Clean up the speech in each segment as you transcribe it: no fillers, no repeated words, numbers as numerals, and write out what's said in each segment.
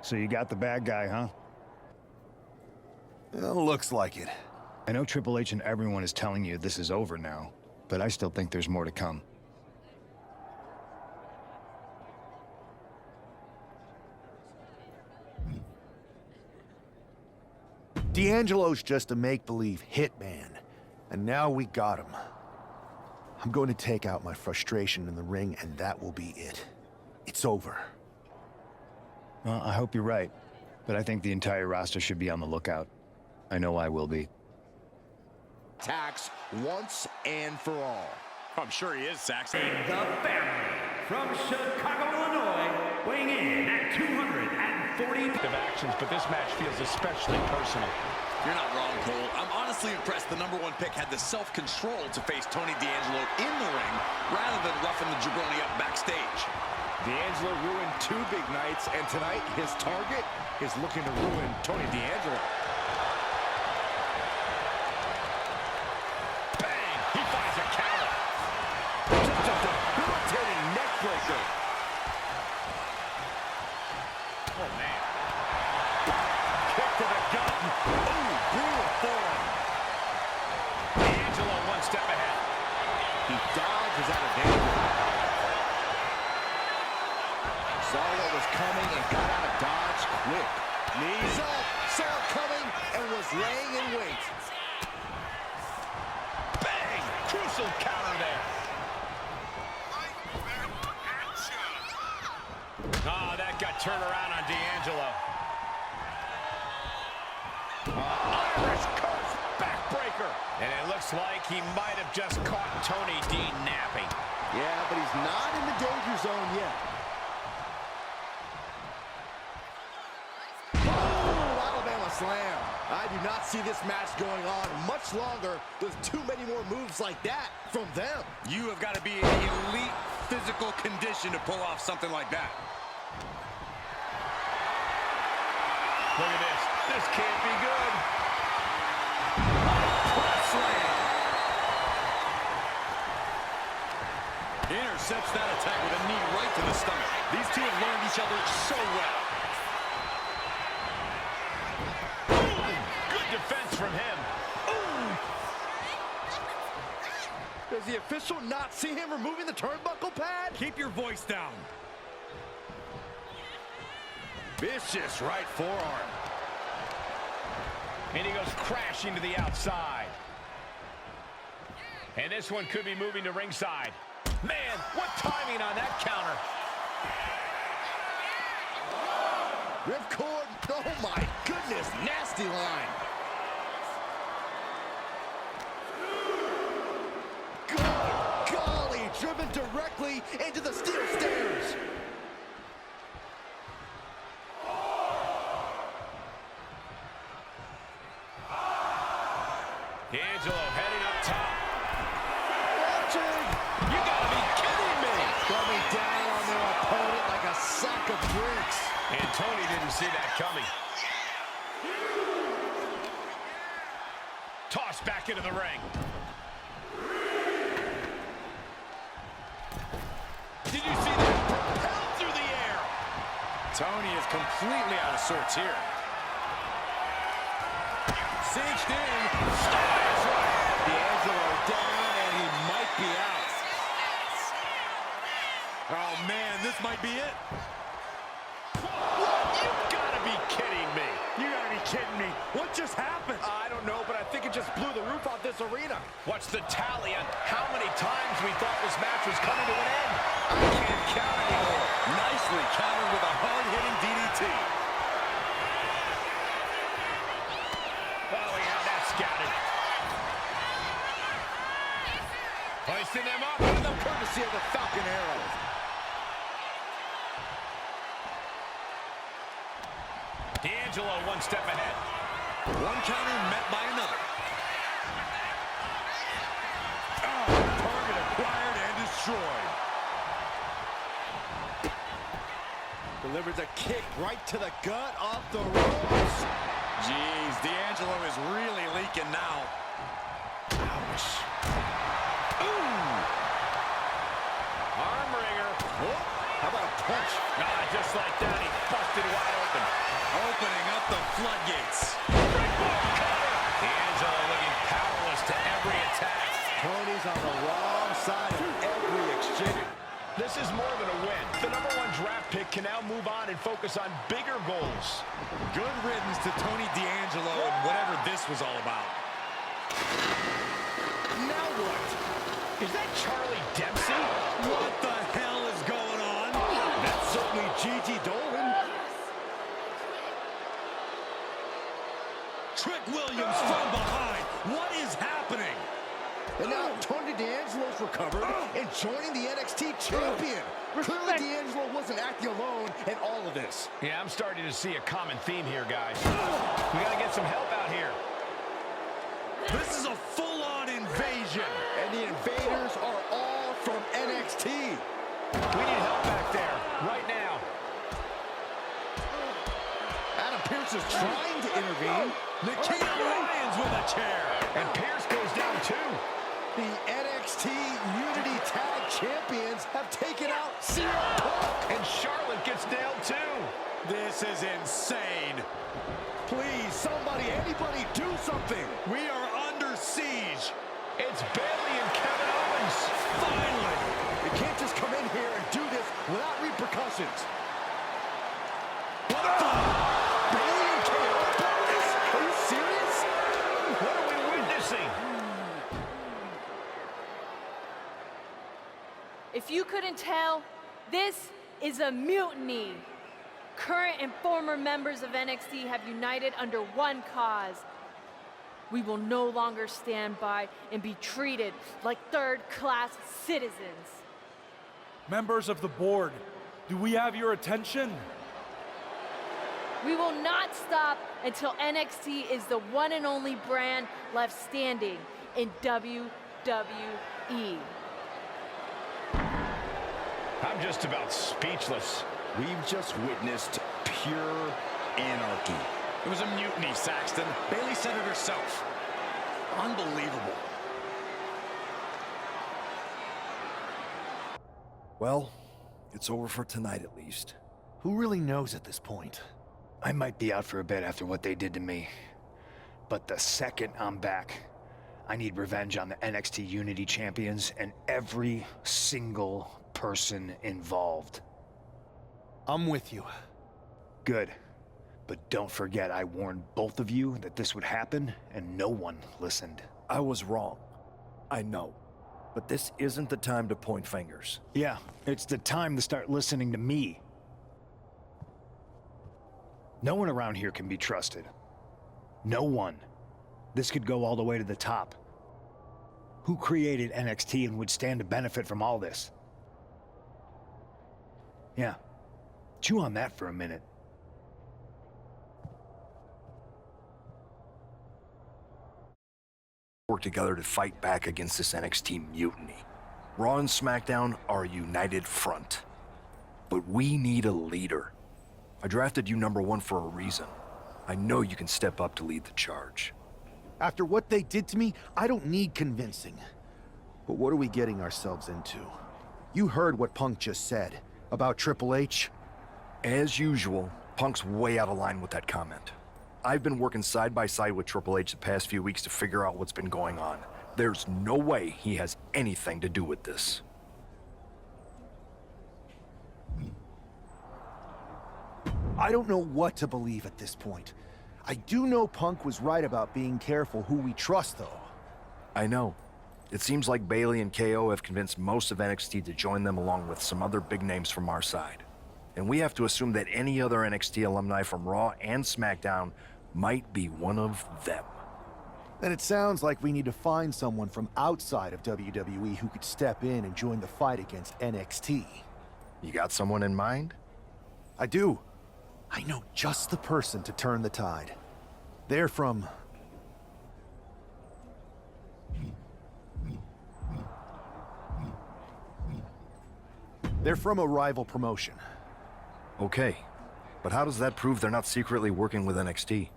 So you got the bad guy, huh? Well, looks like it. I know Triple H and everyone is telling you this is over now, but I still think there's more to come. D'Angelo's just a make-believe hitman, and now we got him. I'm going to take out my frustration in the ring, and that will be it. It's over. Well, I hope you're right, but I think the entire roster should be on the lookout. I know I will be. Tax once and for all. I'm sure he is, Saxon. The family from Chicago, Illinois, weighing in at 240 of actions, but this match feels especially personal. You're not wrong, Cole. I'm honestly impressed the #1 pick had the self-control to face Tony D'Angelo in the ring rather than roughing the jabroni up backstage. D'Angelo ruined 2 big nights, and tonight his target is looking to ruin Tony D'Angelo. Bang! He finds a counter. Just a debilitating neckbreaker. Oh, man. Kick to the gut. Ooh, brutal form. D'Angelo one step ahead. He dodges out of danger. Saw what was coming and got out of dodge quick. Knees up, saw it coming and was laying in wait. Bang! Crucial counter there. Oh, that got turned around on D'Angelo. Irish curse backbreaker. And it looks like he might have just caught Tony D napping. Yeah, but he's not in the danger zone yet. Slam. I do not see this match going on much longer with too many more moves like that from them. You have got to be in elite physical condition to pull off something like that. Look at this. This can't be good. Press slam. Intercepts that attack with a knee right to the stomach. These two have learned each other so well. Defense from him. Ooh. Does the official not see him removing the turnbuckle pad? Keep your voice down. Vicious right forearm. And he goes crashing to the outside. And this one could be moving to ringside. Man, what timing on that counter. Ripcord. Oh my goodness, nasty line. Driven directly into the steel stairs. D'Angelo heading up top. Watching. You gotta be kidding me. Coming down on their opponent like a sack of bricks. And Tony didn't see that coming. Tossed back into the ring. Did you see that? Propelled through the air. Tony is completely out of sorts here. Cinched in. Slides right. D'Angelo down, and he might be out. Oh, man, this might be it. You've got to be kidding me. You gotta be kidding me. What just happened? I don't know, but I think it just blew the roof off this arena. What's the tally on how many times we thought this match was coming to an end? I can't count anymore. Nicely countered with a hard-hitting DDT. Oh, we have that scouted. Hoisting them up with the courtesy of the Falcon Arrow. D'Angelo one step ahead. One counter met by another. Oh, target acquired and destroyed. Delivers a kick right to the gut off the ropes. Jeez, D'Angelo is really leaking now. Ouch. Ooh. Arm wringer. Oh, how about a punch. Just like that, he busted wide open. Opening up the floodgates. D'Angelo looking powerless to every attack. Tony's on the wrong side of every exchange. This is more than a win. The #1 draft pick can now move on and focus on bigger goals. Good riddance to Tony D'Angelo and whatever this was all about. Now what? Is that Charlie Dempsey? What the hell is going on? That's certainly Gigi Dolan. Trick Williams from behind. What is happening? And now Tony D'Angelo's recovered and joining the NXT champion. Clearly D'Angelo wasn't acting alone in all of this. Yeah, I'm starting to see a common theme here, guys. We got to get some help out here. This is a full-on invasion. And the invaders are all from NXT. We need help back there, right now. Adam Pearce is trying to intervene. Nikita Lyons with a chair. And Pierce goes down too. The NXT Unity Tag Champions have taken out CM Punk. And Charlotte gets nailed too. This is insane. Please, somebody, anybody, do something. We are under siege. It's Bayley and Kevin Owens. Finally. You can't just come in here and do this without repercussions. What the? Bayley and KO bonus? Are you serious? What are we witnessing? If you couldn't tell, this is a mutiny. Current and former members of NXT have united under one cause. We will no longer stand by and be treated like third-class citizens. Members of the board, do we have your attention? We will not stop until NXT is the one and only brand left standing in WWE. I'm just about speechless. We've just witnessed pure anarchy. It was a mutiny, Saxton. Bayley said it herself. Unbelievable. Well, it's over for tonight at least. Who really knows at this point? I might be out for a bit after what they did to me. But the second I'm back, I need revenge on the NXT Unity champions and every single person involved. I'm with you. Good. But don't forget I warned both of you that this would happen, and no one listened. I was wrong. I know. But this isn't the time to point fingers. Yeah, it's the time to start listening to me. No one around here can be trusted. No one. This could go all the way to the top. Who created NXT and would stand to benefit from all this? Yeah. Chew on that for a minute. Work together to fight back against this NXT mutiny. Raw and SmackDown are a united front. But we need a leader. I drafted you #1 for a reason. I know you can step up to lead the charge. After what they did to me, I don't need convincing. But what are we getting ourselves into? You heard what Punk just said about Triple H. As usual, Punk's way out of line with that comment. I've been working side by side with Triple H the past few weeks to figure out what's been going on. There's no way he has anything to do with this. I don't know what to believe at this point. I do know Punk was right about being careful who we trust, though. I know. It seems like Bayley and KO have convinced most of NXT to join them along with some other big names from our side. And we have to assume that any other NXT alumni from Raw and SmackDown might be one of them. Then it sounds like we need to find someone from outside of WWE who could step in and join the fight against NXT. You got someone in mind? I do. I know just the person to turn the tide. They're from... They're from a rival promotion. Okay, but how does that prove they're not secretly working with NXT?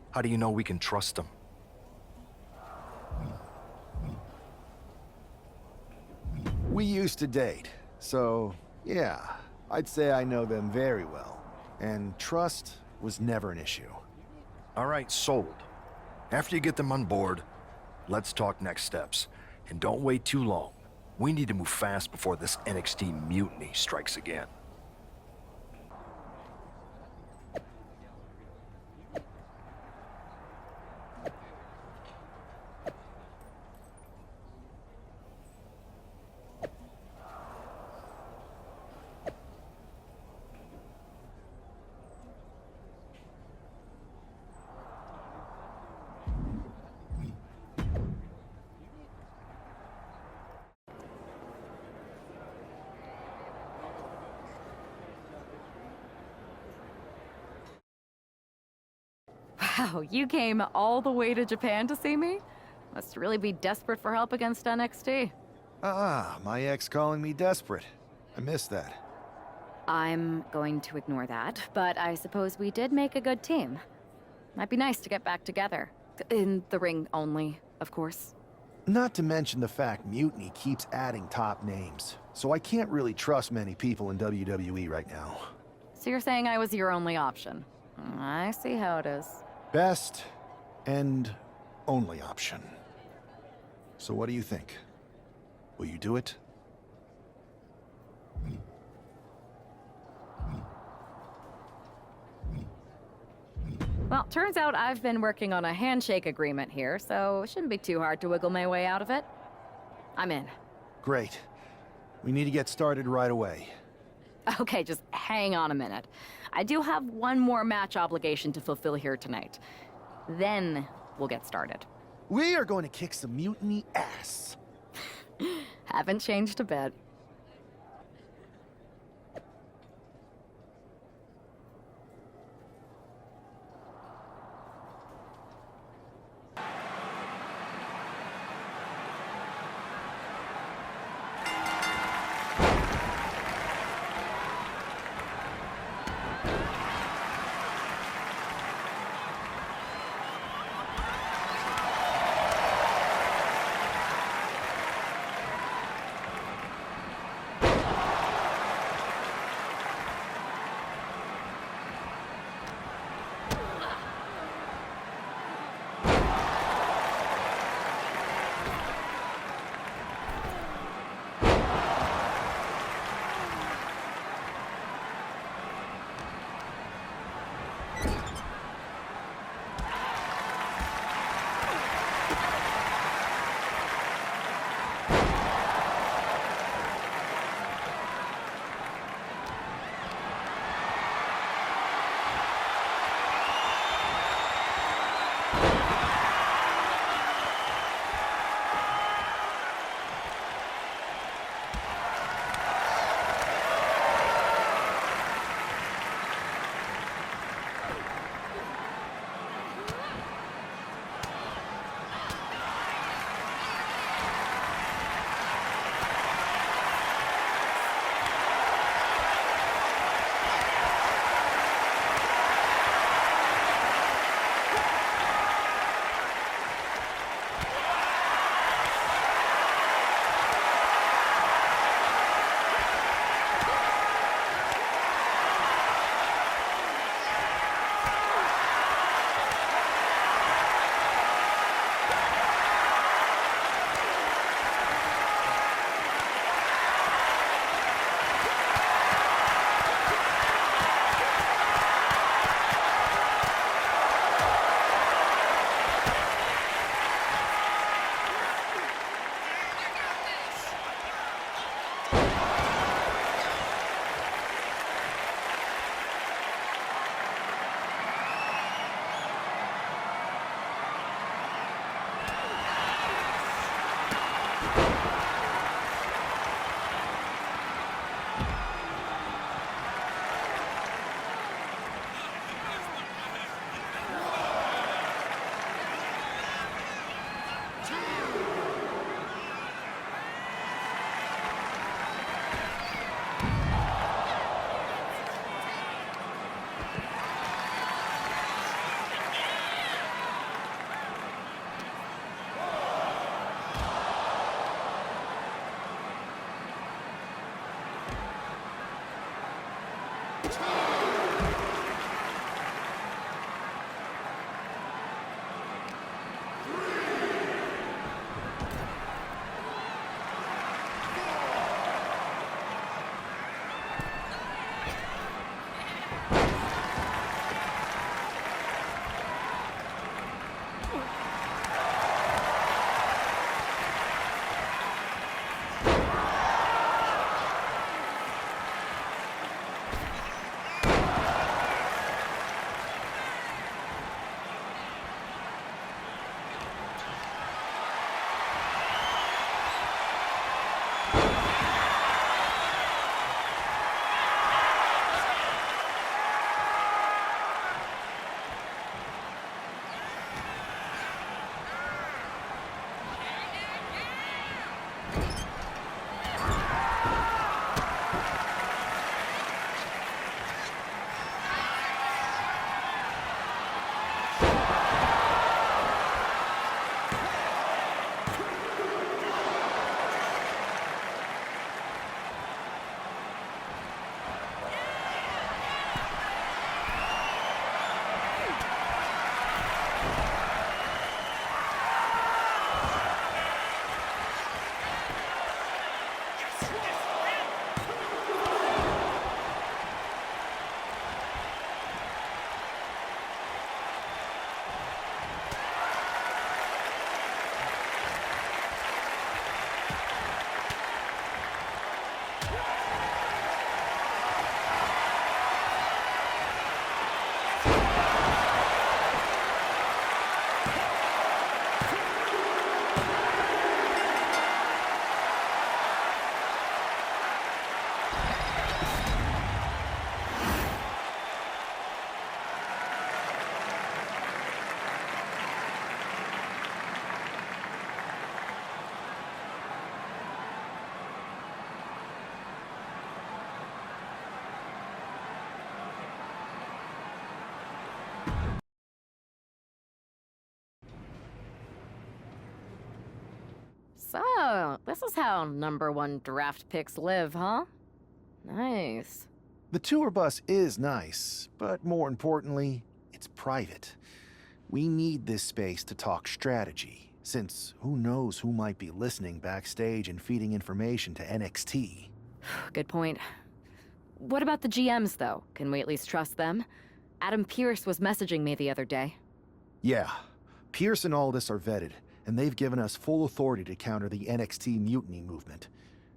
How do you know we can trust them? We used to date, so yeah, I'd say I know them very well, and trust was never an issue. All right, sold. After you get them on board, let's talk next steps. And don't wait too long. We need to move fast before this NXT mutiny strikes again. Wow, you came all the way to Japan to see me? Must really be desperate for help against NXT. My ex calling me desperate. I missed that. I'm going to ignore that, but I suppose we did make a good team. Might be nice to get back together. In the ring only, of course. Not to mention the fact Mutiny keeps adding top names, so I can't really trust many people in WWE right now. So you're saying I was your only option? I see how it is. Best and only option. So what do you think? Will you do it? Well, turns out I've been working on a handshake agreement here, so it shouldn't be too hard to wiggle my way out of it. I'm in. Great. We need to get started right away. Okay, just hang on a minute. I do have one more match obligation to fulfill here tonight. Then we'll get started. We are going to kick some Mutiny ass. Haven't changed a bit. So, this is how #1 draft picks live, huh? Nice. The tour bus is nice, but more importantly, it's private. We need this space to talk strategy, since who knows who might be listening backstage and feeding information to NXT. Good point. What about the GMs, though? Can we at least trust them? Adam Pearce was messaging me the other day. Yeah, Pierce and Aldis are vetted, and they've given us full authority to counter the NXT mutiny movement.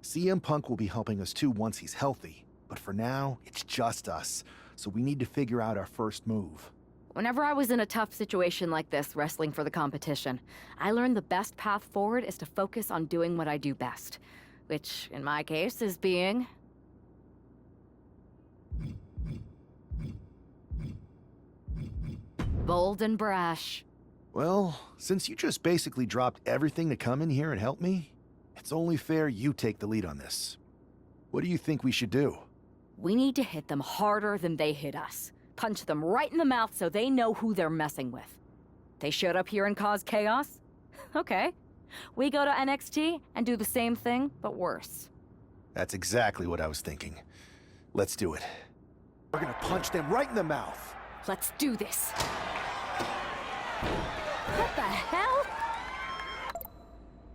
CM Punk will be helping us too once he's healthy, but for now, it's just us, so we need to figure out our first move. Whenever I was in a tough situation like this, wrestling for the competition, I learned the best path forward is to focus on doing what I do best. Which, in my case, is being... bold and brash. Well, since you just basically dropped everything to come in here and help me, it's only fair you take the lead on this. What do you think we should do? We need to hit them harder than they hit us. Punch them right in the mouth so they know who they're messing with. They showed up here and caused chaos? Okay. We go to NXT and do the same thing, but worse. That's exactly what I was thinking. Let's do it. We're gonna punch them right in the mouth. Let's do this. What the hell?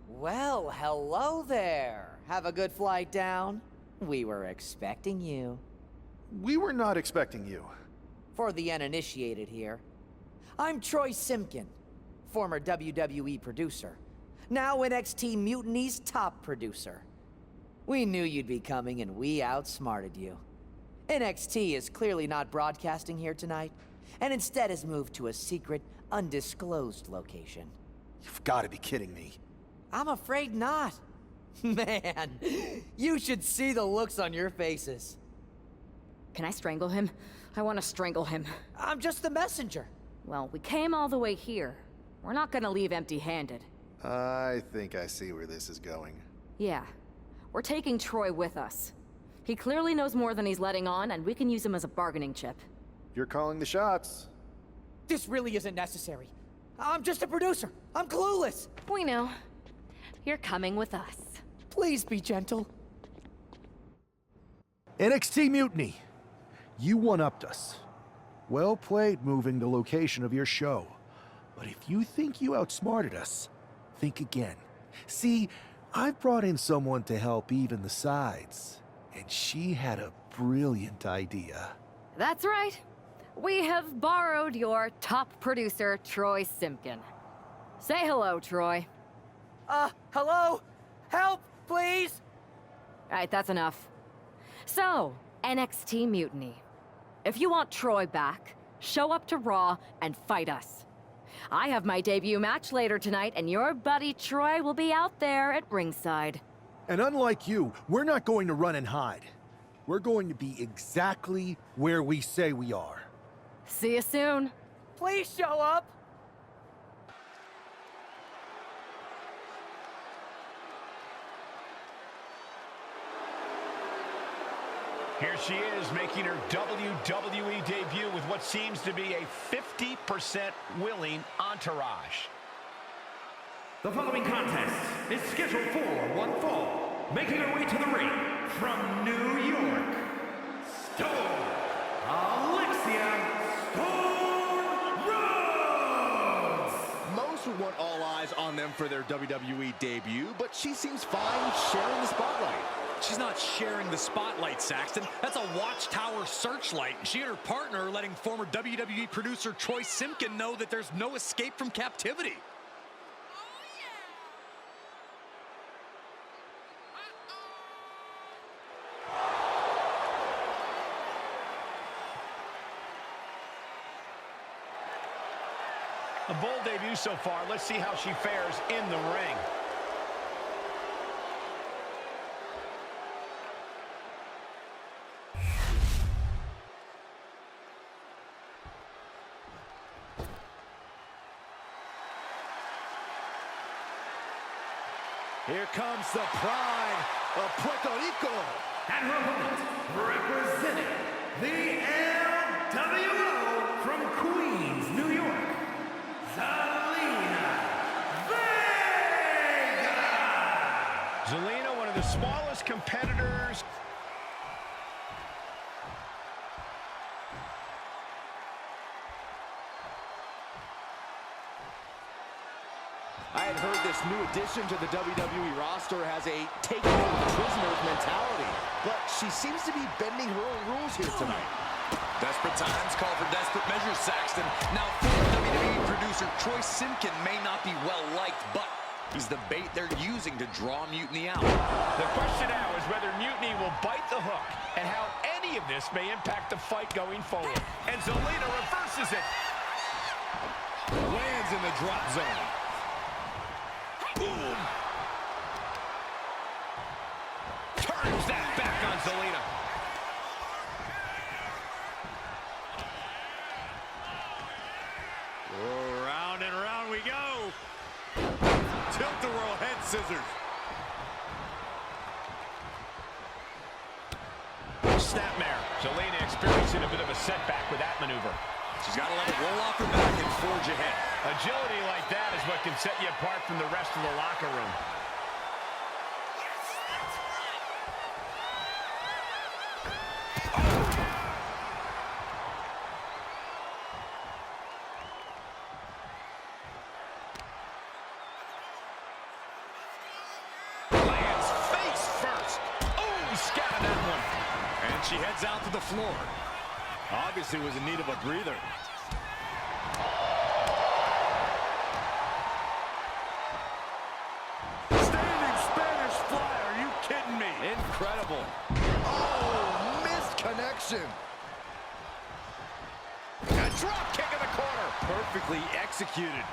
Well, hello there. Have a good flight down. We were expecting you. We were not expecting you. For the uninitiated here, I'm Troy Simkin, former WWE producer, now NXT Mutiny's top producer. We knew you'd be coming and we outsmarted you. NXT is clearly not broadcasting here tonight, and instead has moved to a secret, undisclosed location. You've got to be kidding me. I'm afraid not. Man, you should see the looks on your faces. Can I strangle him? I want to strangle him. I'm just the messenger. Well, we came all the way here. We're not gonna leave empty-handed. I think I see where this is going. Yeah. We're taking Troy with us. He clearly knows more than he's letting on, and we can use him as a bargaining chip. You're calling the shots. This really isn't necessary. I'm just a producer. I'm clueless. We know. You're coming with us. Please be gentle. NXT Mutiny. You one-upped us. Well played moving the location of your show. But if you think you outsmarted us, think again. See, I've brought in someone to help even the sides, and she had a brilliant idea. That's right. We have borrowed your top producer, Troy Simpkin. Say hello, Troy. Hello? Help, please? All right, that's enough. So, NXT Mutiny. If you want Troy back, show up to Raw and fight us. I have my debut match later tonight, and your buddy Troy will be out there at ringside. And unlike you, we're not going to run and hide. We're going to be exactly where we say we are. See you soon. Please show up. Here she is, making her WWE debut with what seems to be a 50% willing entourage. The following contest is scheduled for one fall. Making her way to the ring from New York, Storm Alexia Storm Rhodes! Most would want all eyes on them for their WWE debut, but she seems fine sharing the spotlight. She's not sharing the spotlight, Saxton. That's a Watchtower searchlight. She and her partner are letting former WWE producer Troy Simpkin know that there's no escape from captivity. A bold debut so far. Let's see how she fares in the ring. Here comes the pride of Puerto Rico. And her opponent, representing the LWO from Queens, New York, Zelina Vega! Zelina, one of the smallest competitors. I had heard this new addition to the WWE roster has a taking over prisoners mentality, but she seems to be bending her own rules here tonight. Desperate times call for desperate measures, Saxton. Now, former WWE producer Troy Simpkin may not be well-liked, but he's the bait they're using to draw Mutiny out. The question now is whether Mutiny will bite the hook and how any of this may impact the fight going forward. And Zelina reverses it. Lands in the drop zone. Boom! Turns that back on Zelina. Oh, round and round we go. Tilt-a-whirl head scissors. Snapmare. Zelina experiencing a bit of a setback with that maneuver. She's got to let it roll off her back and forge ahead. Agility like that is what can set you apart from the rest of the locker room. Lands face first. Oh, scattered that one. And she heads out to the floor. Obviously was in need of a breather. Standing Spanish fly, are you kidding me? Incredible. Oh, missed connection. A drop kick in the corner. Perfectly executed.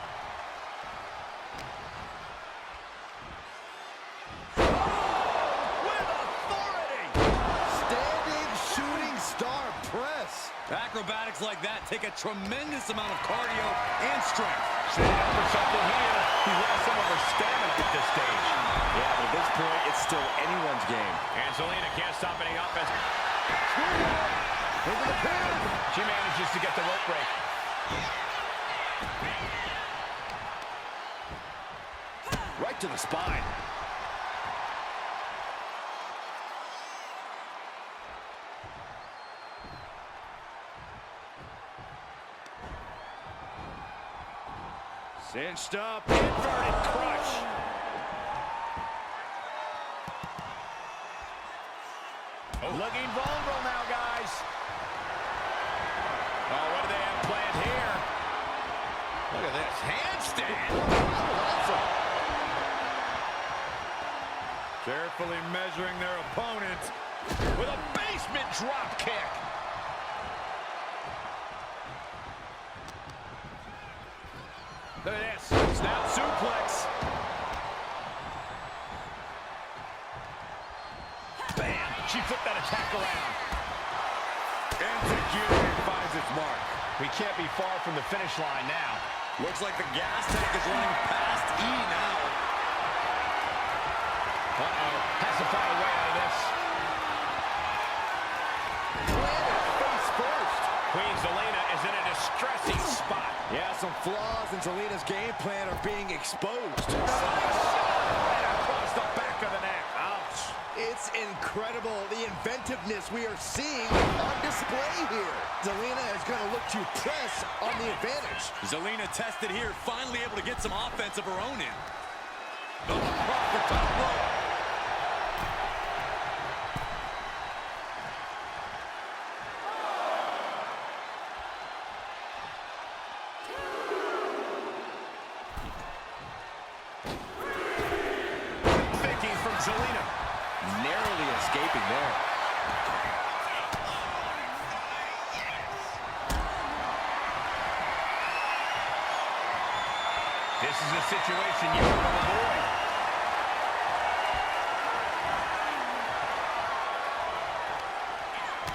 Acrobatics like that take a tremendous amount of cardio and strength. Setting up for something here. He lost some of her stamina at this stage. Yeah, but at this point, it's still anyone's game. And Zelina can't stop any offense. Into the pin. She manages to get the rope break. Right to the spine. Cinched up, inverted crush. Oh. Looking vulnerable now, guys. Oh, what do they have planned here? Look at this handstand. Carefully measuring their opponent with a basement drop kick. Look at this. Snap suplex. Bam! She flipped that attack around. Executed finds its mark. We can't be far from the finish line now. Looks like the gas tank is running past E now. Uh-oh. Has to find a way out of this. Face first. Queen Zelina is in a distressing spot. Yeah, some flaws in Zelina's game plan are being exposed. Right across the back of the neck. Ouch. It's incredible, the inventiveness we are seeing on display here. Zelina is going to look to press on the advantage. Zelina tested here, finally able to get some offense of her own in. Oh, proper top rope. Thinking from Zelina. Narrowly escaping there. This is a situation you want to avoid.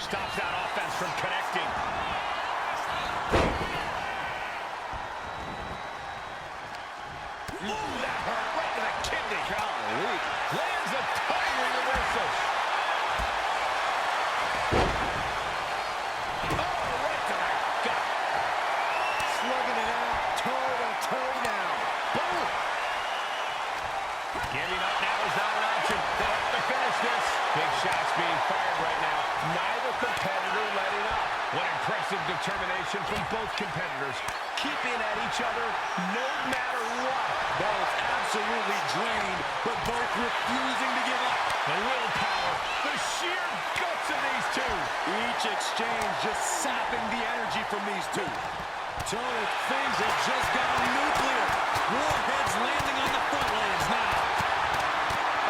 Stops that offense from connecting. Ooh, that hurt right to the kidney. Golly. Lands a timely reversal. Oh, right to the gut. Slugging it out, toe-to-toe now. Boom! Giving up now is not an option. They have to finish this. Big shots being fired right now. Neither competitor letting up. What impressive determination from both competitors. Keeping at each other no matter what. Both absolutely drained, but both refusing to give up. The willpower, the sheer guts of these two. Each exchange just sapping the energy from these two. Tony, things have just gone nuclear. Warheads landing on the front lanes now.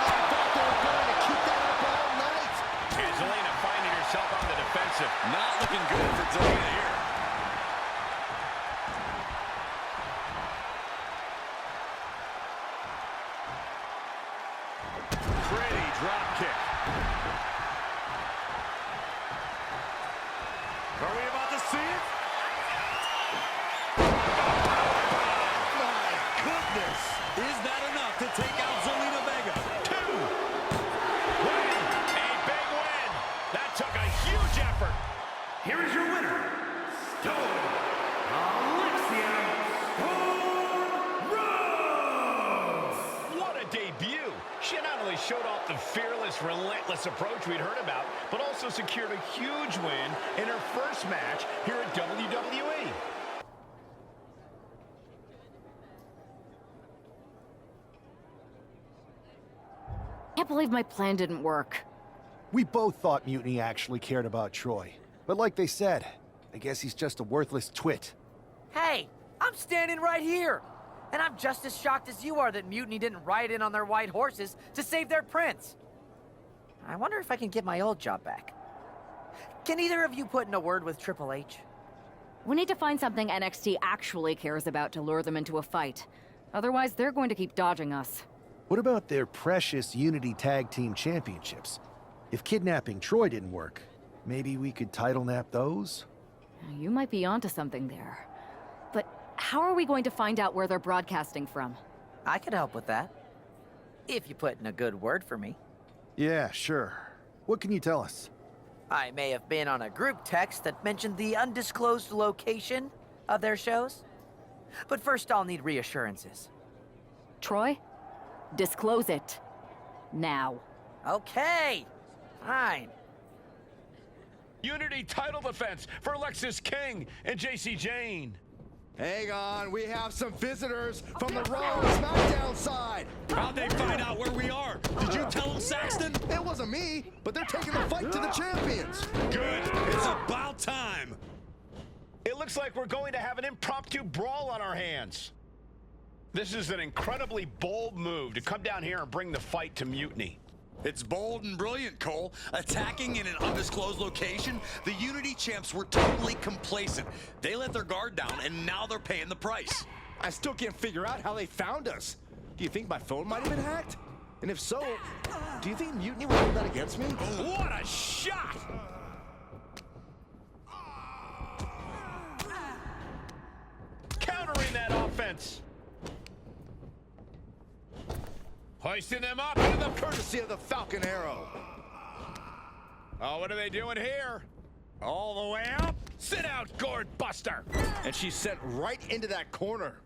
I thought they were going to keep that up all night. Here's Zelina finding herself on the defensive. Not looking good for Zelina here. Pretty drop kick. Are we about to see it? My goodness. Is that enough to take out Zelina Vega? 2. Win. A big win. That took a huge effort. Here is your winner, Stone Alexia Stone Rhodes! What a debut. She not only showed off the fearless, relentless approach we'd heard about, but also secured a huge win in her first match here at WWE. Can't believe my plan didn't work. We both thought Mutiny actually cared about Troy. But like they said, I guess he's just a worthless twit. Hey, I'm standing right here. And I'm just as shocked as you are that Mutiny didn't ride in on their white horses to save their prince. I wonder if I can get my old job back. Can either of you put in a word with Triple H? We need to find something NXT actually cares about to lure them into a fight. Otherwise, they're going to keep dodging us. What about their precious Unity Tag Team Championships? If kidnapping Troy didn't work, maybe we could title nap those? You might be onto something there. But how are we going to find out where they're broadcasting from? I could help with that. If you put in a good word for me. Yeah, sure. What can you tell us? I may have been on a group text that mentioned the undisclosed location of their shows. But first I'll need reassurances. Troy? Disclose it. Now. Okay. Fine. Unity title defense for Alexis King and JC Jane. Hang on, we have some visitors from the Raw and SmackDown side. How'd they find out where we are? Did you tell them, Saxton? It wasn't me, but they're taking the fight to the champions. Good. It's about time. It looks like we're going to have an impromptu brawl on our hands. This is an incredibly bold move to come down here and bring the fight to Mutiny. It's bold and brilliant, Cole. Attacking in an undisclosed location, the Unity champs were totally complacent. They let their guard down, and now they're paying the price. I still can't figure out how they found us. Do you think my phone might have been hacked? And if so, do you think Mutiny would hold that against me? What a shot! Countering that offense. Hoisting them up into the... Courtesy of the Falcon Arrow. Oh, what are they doing here? All the way up? Sit out, Gourd Buster! And she's sent right into that corner.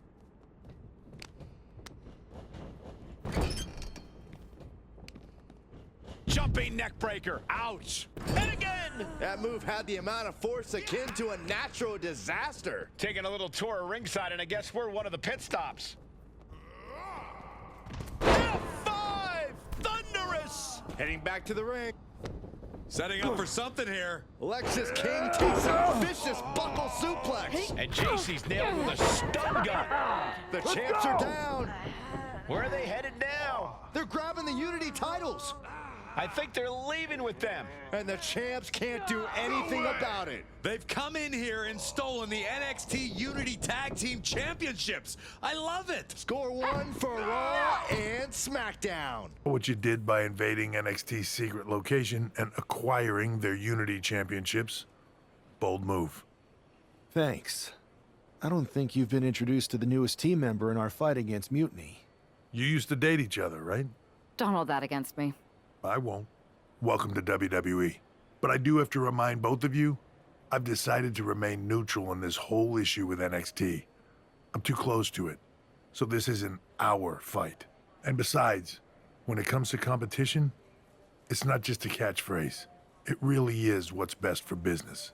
Jumping neck breaker. Ouch. And again! That move had the amount of force akin to a natural disaster. Taking a little tour of ringside, and I guess we're one of the pit stops. F5! Thunderous! Heading back to the ring. Setting up for something here. Alexis King takes a vicious buckle suplex. And JC's nailed with a stun gun. The champs are down. Where are they headed now? They're grabbing the Unity titles. I think they're leaving with them. And the champs can't do anything about it. They've come in here and stolen the NXT Unity Tag Team Championships. I love it. Score one for Raw and SmackDown. What you did by invading NXT's secret location and acquiring their Unity championships. Bold move. Thanks. I don't think you've been introduced to the newest team member in our fight against Mutiny. You used to date each other, right? Don't hold that against me. I won't. Welcome to WWE. But I do have to remind both of you, I've decided to remain neutral in this whole issue with NXT. I'm too close to it. So this isn't our fight. And besides, when it comes to competition, it's not just a catchphrase. It really is what's best for business.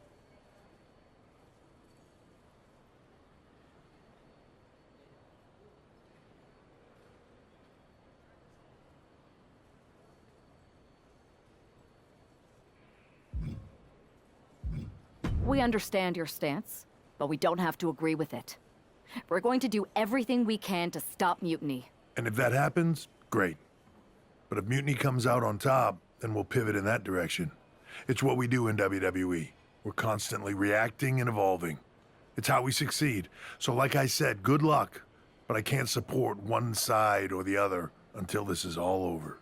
We understand your stance, but we don't have to agree with it. We're going to do everything we can to stop Mutiny. And if that happens, great. But if Mutiny comes out on top, then we'll pivot in that direction. It's what we do in WWE. We're constantly reacting and evolving. It's how we succeed. So like I said, good luck. But I can't support one side or the other until this is all over.